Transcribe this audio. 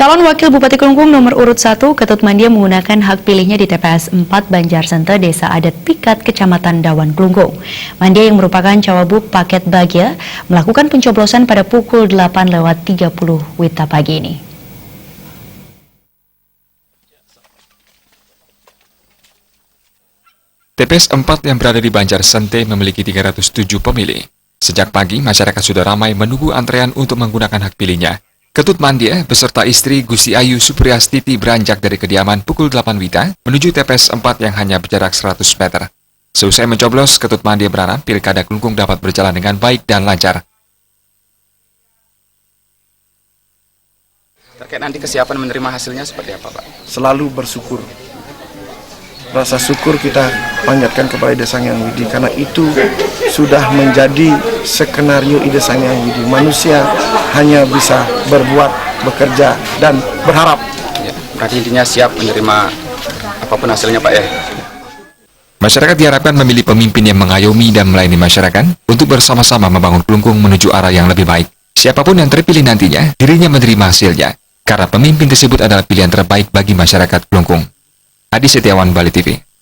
Calon Wakil Bupati Klungkung nomor urut 1, Ketut Mandia menggunakan hak pilihnya di TPS 4 Banjarsente, Desa Adat Pikat, Kecamatan Dawan, Klungkung. Mandia yang merupakan Cawagup Paket Bagja melakukan pencoblosan pada pukul 8.30 WITA pagi ini. TPS 4 yang berada di Banjarsente memiliki 307 pemilih. Sejak pagi, masyarakat sudah ramai menunggu antrean untuk menggunakan hak pilihnya. Ketut Mandia beserta istri Gusti Ayu Supriyastiti beranjak dari kediaman pukul 8 WITA menuju TPS 4 yang hanya berjarak 100 meter. Seusai mencoblos, Ketut Mandia berharap Pilkada Klungkung dapat berjalan dengan baik dan lancar. Terkait nanti kesiapan menerima hasilnya seperti apa, Pak? Selalu bersyukur. Rasa syukur kita panjatkan kepada Ide Sang Hyang Widi karena itu sudah menjadi skenario Ide Sang Hyang Widi. Manusia hanya bisa berbuat, bekerja, dan berharap. Ya, berarti intinya siap menerima apapun hasilnya, Pak, ya? Masyarakat diharapkan memilih pemimpin yang mengayomi dan melayani masyarakat untuk bersama-sama membangun Klungkung menuju arah yang lebih baik. Siapapun yang terpilih nantinya, dirinya menerima hasilnya, karena pemimpin tersebut adalah pilihan terbaik bagi masyarakat Klungkung. Adi Setiawan, Bali TV.